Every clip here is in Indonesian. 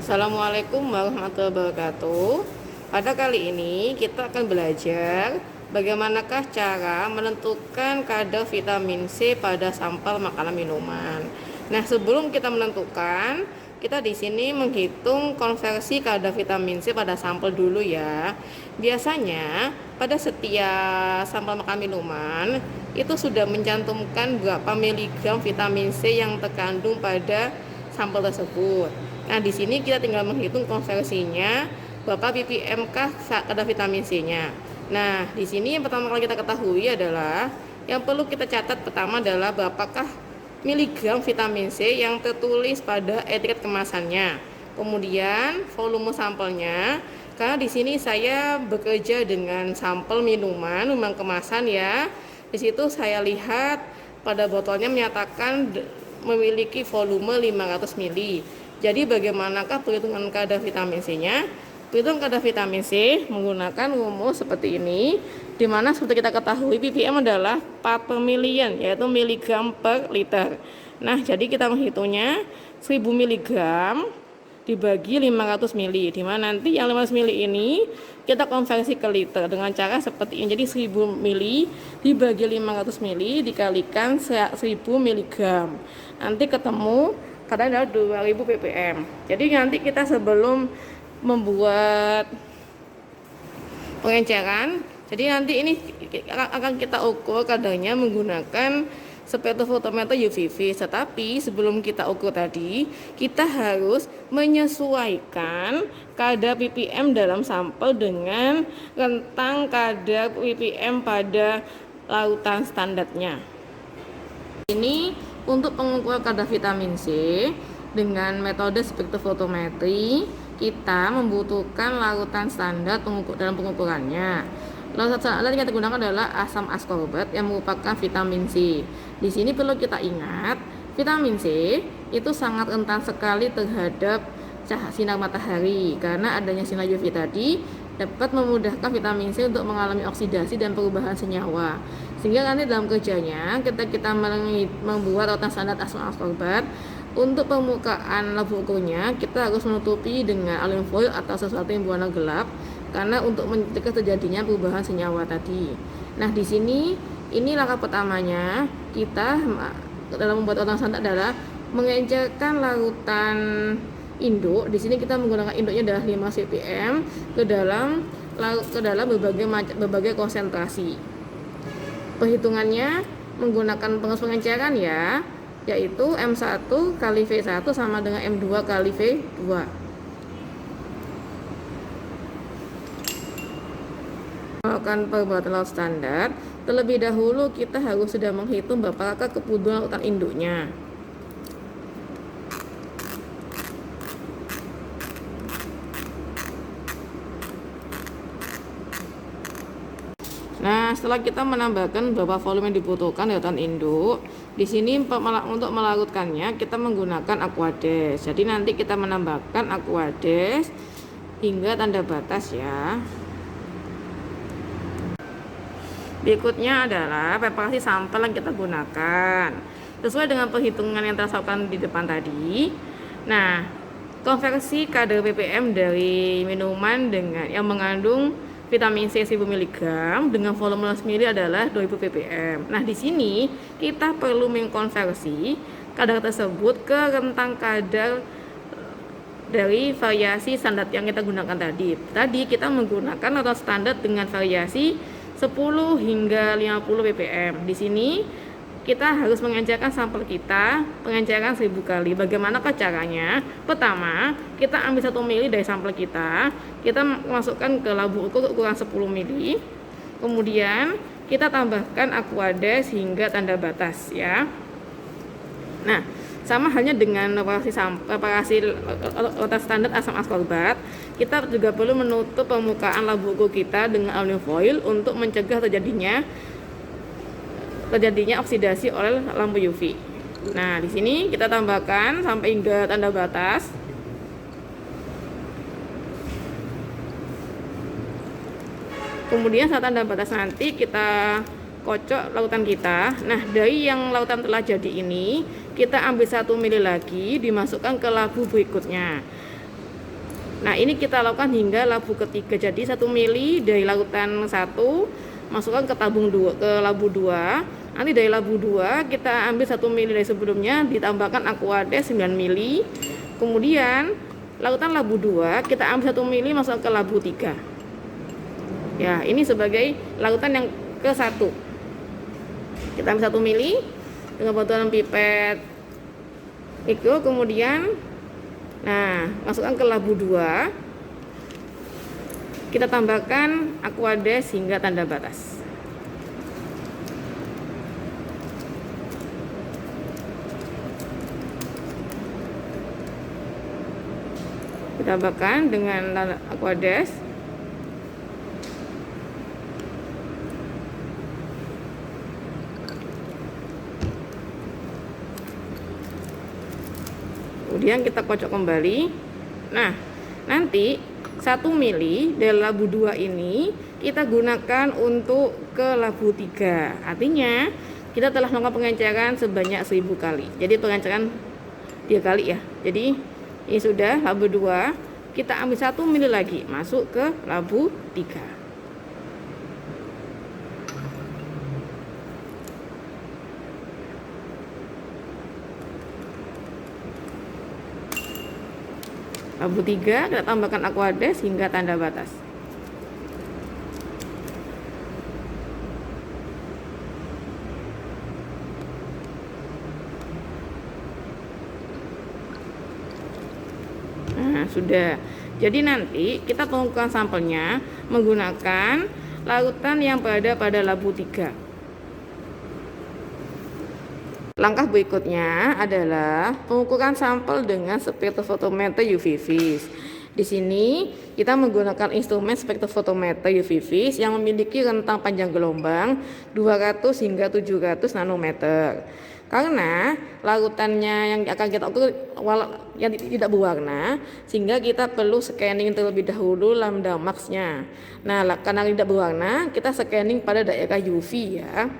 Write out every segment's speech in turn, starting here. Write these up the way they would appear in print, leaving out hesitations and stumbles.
Assalamualaikum warahmatullahi wabarakatuh. Pada kali ini kita akan belajar bagaimanakah cara menentukan kadar vitamin C pada sampel makanan minuman. Nah, sebelum kita menentukan, kita di sini menghitung konversi kadar vitamin C pada sampel dulu ya. Biasanya pada setiap sampel makanan minuman itu sudah mencantumkan berapa miligram vitamin C yang terkandung pada sampel tersebut. Nah, di sini kita tinggal menghitung konversinya berapa ppm kah kadar vitamin C-nya. Nah, di sini yang pertama kali kita ketahui adalah yang perlu kita catat pertama adalah berapakah miligram vitamin C yang tertulis pada etiket kemasannya. Kemudian volume sampelnya, karena di sini saya bekerja dengan sampel minuman kemasan ya. Di situ saya lihat pada botolnya menyatakan memiliki volume 500 ml. Jadi bagaimanakah perhitungan kadar vitamin C-nya? Perhitungan kadar vitamin C menggunakan rumus seperti ini, di mana seperti kita ketahui ppm adalah part per million, yaitu miligram per liter. Nah, jadi kita menghitungnya 1000 mg dibagi 500 ml, di mana nanti yang 500 ml ini kita konversi ke liter dengan cara seperti ini. Jadi 1000 ml dibagi 500 ml dikalikan 1000 mg. Nanti ketemu kadar adalah 2000 ppm. Jadi nanti kita sebelum membuat pengenceran, jadi nanti ini akan kita ukur kadarnya menggunakan spektrofotometer UVV. Tetapi sebelum kita ukur tadi, kita harus menyesuaikan kadar ppm dalam sampel dengan rentang kadar ppm pada lautan standarnya. Ini untuk pengukuran kadar vitamin C dengan metode spektrofotometri, kita membutuhkan larutan standar dalam pengukurannya. Larutan standar yang kita gunakan adalah asam ascorbat yang merupakan vitamin C. Di sini perlu kita ingat, vitamin C itu sangat rentan sekali terhadap cahaya sinar matahari, karena adanya sinar UV tadi dapat memudahkan vitamin C untuk mengalami oksidasi dan perubahan senyawa. Sehingga nanti dalam kerjanya kita membuat larutan standar asam ascorbat, untuk permukaan labu ukurnya kita harus menutupi dengan aluminium foil atau sesuatu yang berwarna gelap, karena untuk mencegah terjadinya perubahan senyawa tadi. Nah, di sini ini langkah pertamanya kita dalam membuat larutan standar adalah mengencerkan larutan induk. Di sini kita menggunakan induknya adalah 5 ppm ke dalam berbagai konsentrasi. Perhitungannya menggunakan pengeras pengenceran ya, yaitu M1 kali V1 sama dengan M2 kali V2. Melakukan perbuatan laut standar, terlebih dahulu kita harus sudah menghitung berapakah kebutuhan lautan induknya. Nah, setelah kita menambahkan berapa volume yang dibutuhkan lautan induk, di sini untuk melarutkannya kita menggunakan aquades. Jadi nanti kita menambahkan aquades hingga tanda batas ya. Berikutnya adalah preparasi sampel yang kita gunakan sesuai dengan perhitungan yang telah dilakukan di depan tadi. Nah, konversi kadar ppm dari minuman dengan yang mengandung vitamin C 1000 mg dengan volume 100 ml adalah 2000 ppm. Nah, di sini kita perlu mengkonversi kadar tersebut ke rentang kadar dari variasi standar yang kita gunakan tadi. Tadi kita menggunakan larutan standar dengan variasi 10 hingga 50 ppm. Di sini kita harus mengencerkan sampel kita, pengenceran 1000 kali. Bagaimanakah caranya? Pertama, kita ambil 1 ml dari sampel kita masukkan ke labu ukur ukuran 10 ml. Kemudian kita tambahkan aquades hingga tanda batas ya. Nah, sama halnya dengan preparasi larutan standar asam ascorbat, kita juga perlu menutup permukaan labu ukur kita dengan aluminium foil untuk mencegah terjadinya oksidasi oleh lampu UV. Nah, di sini kita tambahkan sampai hingga tanda batas. Kemudian saat tanda batas nanti kita kocok lautan kita. Nah, dari yang lautan telah jadi ini, kita ambil 1 ml lagi, dimasukkan ke labu berikutnya. Nah, ini kita lakukan hingga labu ketiga. Jadi 1 mili dari larutan 1 masukkan ke tabung 2, ke labu 2. Nanti dari labu 2 kita ambil 1 mili dari sebelumnya, ditambahkan Aquades 9 mili. Kemudian larutan labu 2 kita ambil 1 mili masuk ke labu 3. Ya, ini sebagai larutan yang ke-1. Kita ambil 1 mili dengan bantuan pipet itu, kemudian nah, masukkan ke labu 2. Kita tambahkan Aquades hingga tanda batas. Kita tambahkan dengan Aquades. Kemudian kita kocok kembali. Nah, nanti 1 mili dari labu 2 ini kita gunakan untuk ke labu 3. Artinya kita telah melakukan pengenceran sebanyak 1000 kali. Jadi pengenceran 3 kali ya. Jadi ini sudah labu 2, kita ambil 1 mili lagi masuk ke labu 3. Labu 3 kita tambahkan Aquades hingga tanda batas. Nah, sudah. Jadi nanti kita pengukuran sampelnya menggunakan larutan yang berada pada labu 3. Langkah berikutnya adalah pengukuran sampel dengan spektrofotometer UV vis. Di sini kita menggunakan instrumen spektrofotometer UV vis yang memiliki rentang panjang gelombang 200 hingga 700 nanometer. Karena larutannya yang akan kita ukur yang tidak berwarna, sehingga kita perlu scanning terlebih dahulu lambda max-nya. Nah, karena tidak berwarna, kita scanning pada daerah UV ya.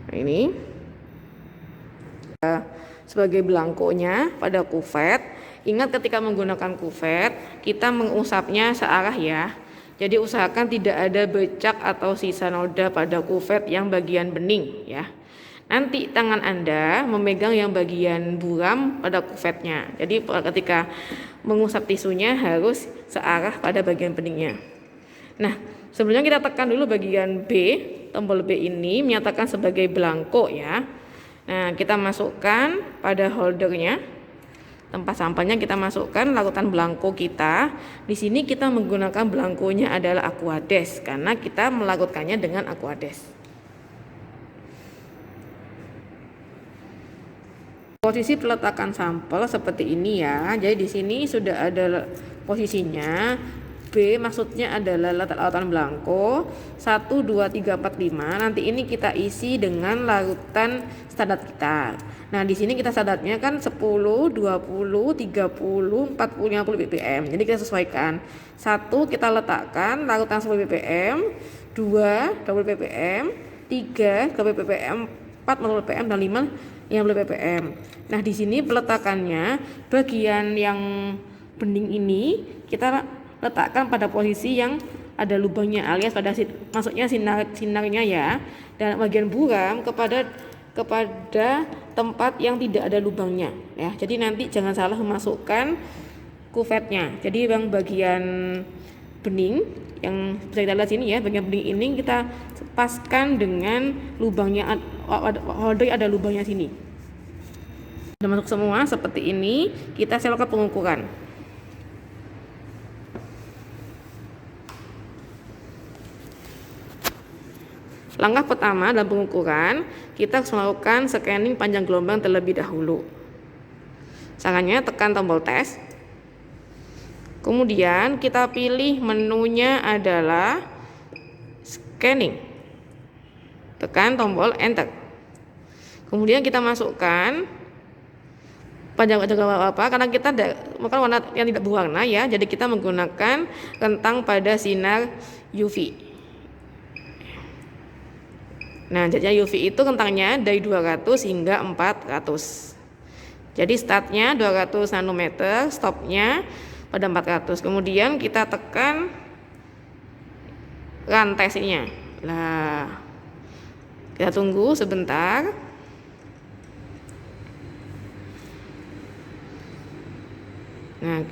Nah, ini sebagai belangkonya pada kuvet. Ingat ketika menggunakan kuvet kita mengusapnya searah ya. Jadi usahakan tidak ada bercak atau sisa noda pada kuvet yang bagian bening ya. Nanti tangan Anda memegang yang bagian buram pada kuvetnya. Jadi ketika mengusap tisunya harus searah pada bagian beningnya. Nah, sebelumnya kita tekan dulu bagian B. Tombol B ini menyatakan sebagai belangko ya. Nah, kita masukkan pada holdernya. Tempat sampelnya kita masukkan larutan belangko kita. Di sini kita menggunakan belangkonya adalah Aquades karena kita melarutkannya dengan Aquades. Posisi peletakan sampel seperti ini ya. Jadi di sini sudah ada posisinya. B maksudnya adalah larutan belangko 1, 2, 3, 4, 5. Nanti ini kita isi dengan larutan standar kita. Nah, di sini kita standarnya kan 10, 20, 30, 40, 50 ppm. Jadi kita sesuaikan. 1 kita letakkan larutan 10 ppm, 2 20 ppm, 3 20 ppm, 4 40 ppm dan 5 50 ppm. Nah, di sini peletakannya bagian yang bening ini kita letakkan pada posisi yang ada lubangnya alias pada masuknya sinarnya ya, dan bagian buram kepada tempat yang tidak ada lubangnya ya. Jadi nanti jangan salah memasukkan kuvetnya. Jadi yang bagian bening yang bisa kita lihat sini ya, bagian bening ini kita paskan dengan lubangnya, holder ada lubangnya sini. Sudah masuk semua seperti ini, kita silakan pengukuran. Langkah pertama dalam pengukuran, kita harus melakukan scanning panjang gelombang terlebih dahulu. Caranya tekan tombol tes. Kemudian kita pilih menunya adalah scanning. Tekan tombol enter. Kemudian kita masukkan panjang gelombang apa? Karena kita bukan warna yang tidak berwarna ya, jadi kita menggunakan rentang pada sinar UV. Nah, jadinya UV itu rentangnya dari 200 hingga 400. Jadi startnya 200 nanometer, stopnya pada 400. Kemudian kita tekan rantai sininya. Nah, kita tunggu sebentar. Nah,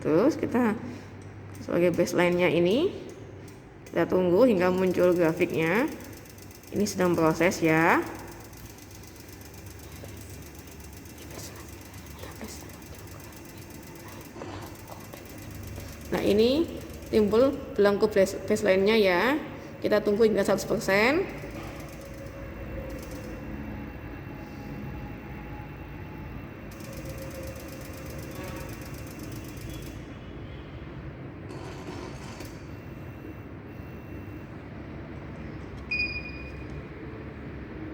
terus kita sebagai baseline-nya ini kita tunggu hingga muncul grafiknya. Ini sedang proses ya. Nah, ini timbul belangko baseline-nya ya. Kita tunggu hingga 100%.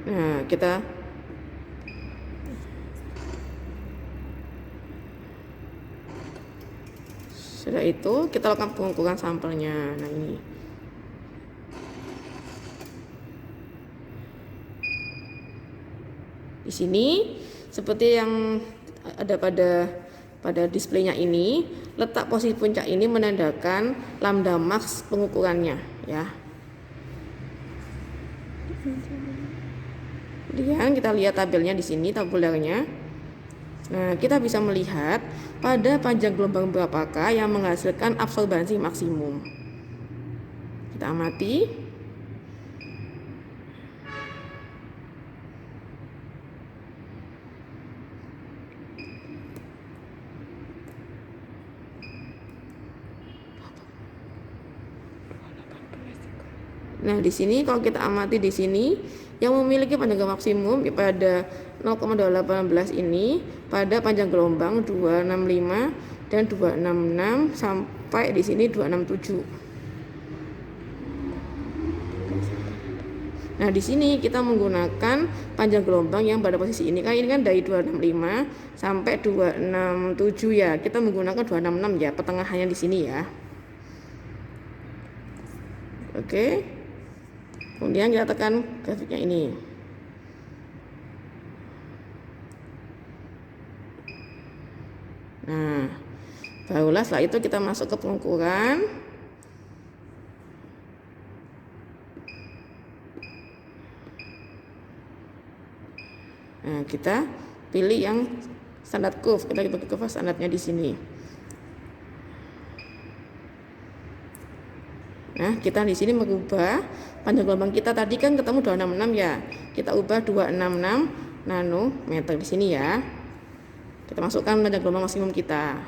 Nah, kita sudah itu kita lakukan pengukuran sampelnya. Nah, ini di sini seperti yang ada pada displaynya ini, letak posisi puncak ini menandakan lambda max pengukurannya ya. Kemudian kita lihat tabelnya di sini, tabularnya. Nah, kita bisa melihat pada panjang gelombang berapakah yang menghasilkan absorbansi maksimum. Kita amati. Nah, di sini kalau kita amati di sini yang memiliki panjang maksimum pada 0,218 ini pada panjang gelombang 265 dan 266 sampai di sini 267. Nah, di sini kita menggunakan panjang gelombang yang pada posisi ini. Kan ini kan dari 265 sampai 267 ya. Kita menggunakan 266 ya, pertengahannya di sini ya. Oke. Kemudian kita tekan grafiknya ini. Nah, barulah setelah itu kita masuk ke pengukuran. Nah, kita pilih yang standar curve. Kita pakai curve standarnya di sini. Nah, kita di sini mengubah panjang gelombang kita tadi kan ketemu 266 ya. Kita ubah 266 nanometer di sini ya. Kita masukkan panjang gelombang maksimum kita.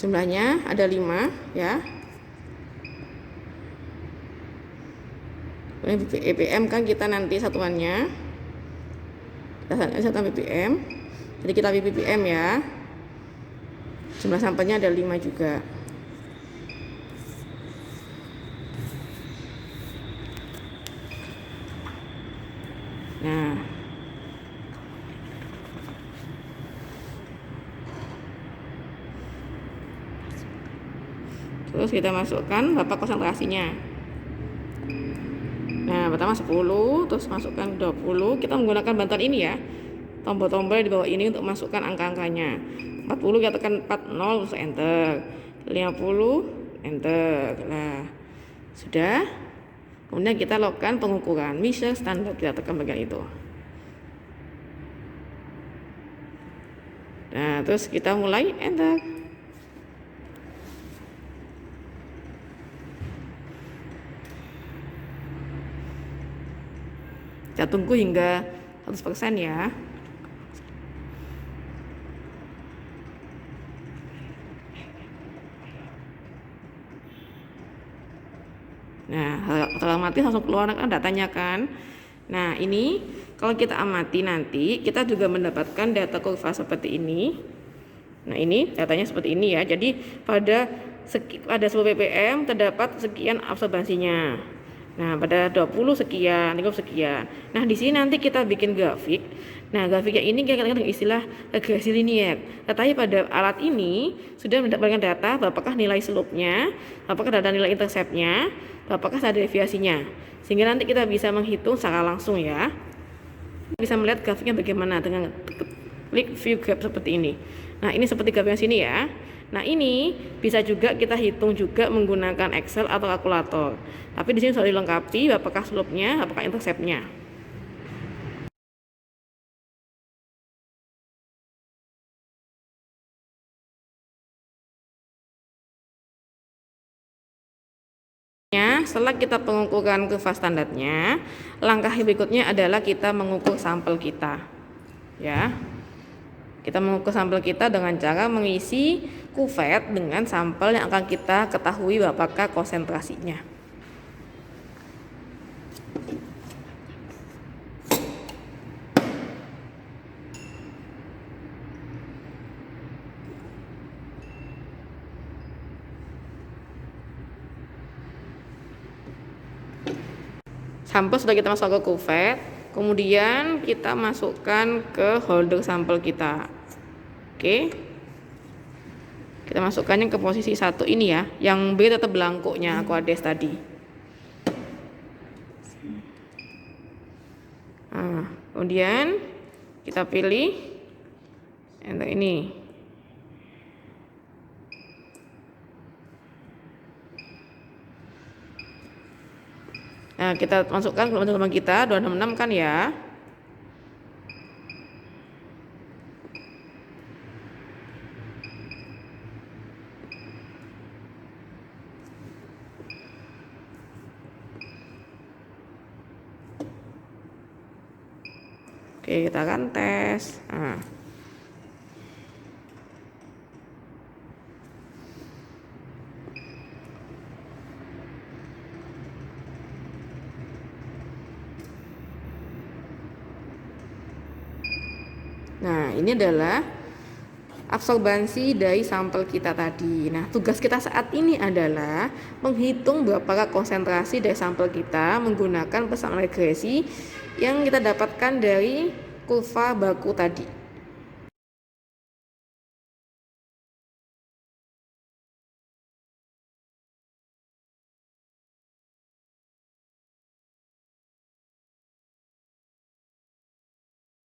Jumlahnya ada 5 ya. Ini ppm kan kita nanti satuannya. Kita satuan ppm. Jadi kita ppm ya. Jumlah sampelnya ada 5 juga. Nah, terus kita masukkan berapa konsentrasinya. Nah, pertama 10, terus masukkan 20. Kita menggunakan bantuan ini ya, tombol-tombol di bawah ini untuk masukkan angka-angkanya. 40 kita tekan 40 terus enter. 50 enter. Nah, sudah. Kemudian kita lakukan pengukuran measure standar, kita tekan bagian itu. Nah, terus kita mulai enter. Kita tunggu hingga 100% ya. Nah, setelah amati langsung keluar kan datanya kan. Nah, ini kalau kita amati nanti kita juga mendapatkan data kurva seperti ini. Nah, ini datanya seperti ini ya. Jadi pada 10 ppm terdapat sekian absorbansinya. Nah, pada 20 sekian, 30 sekian. Nah, di sini nanti kita bikin grafik. Nah, grafiknya ini kita dengan istilah regresi linier. Tetapi pada alat ini sudah mendapatkan data berapakah nilai slope-nya, apakah data nilai intercept-nya, apakah ada deviasinya. Sehingga nanti kita bisa menghitung secara langsung ya. Bisa melihat grafiknya bagaimana dengan klik view graph seperti ini. Nah, ini seperti grafik yang sini ya. Nah, ini bisa juga kita hitung juga menggunakan Excel atau kalkulator. Tapi di sini sudah dilengkapi apakah slope-nya, apakah intercept-nya. Setelah kita pengukuran kurva standarnya, langkah berikutnya adalah kita mengukur sampel kita. Ya. Kita mengukur sampel kita dengan cara mengisi kuvet dengan sampel yang akan kita ketahui apakah konsentrasinya. Sampel sudah kita masuk ke kuvet, kemudian kita masukkan ke holder sampel kita. Oke, kita masukkannya ke posisi 1 ini ya, yang B tetap belangkonya aquades tadi. Nah, kemudian kita pilih yang ini. Nah, kita masukkan ke teman kita 266 kan ya. Oke, kita akan tes. Nah, ini adalah absorbansi dari sampel kita tadi. Nah, tugas kita saat ini adalah menghitung berapa konsentrasi dari sampel kita menggunakan persamaan regresi yang kita dapatkan dari kurva baku tadi.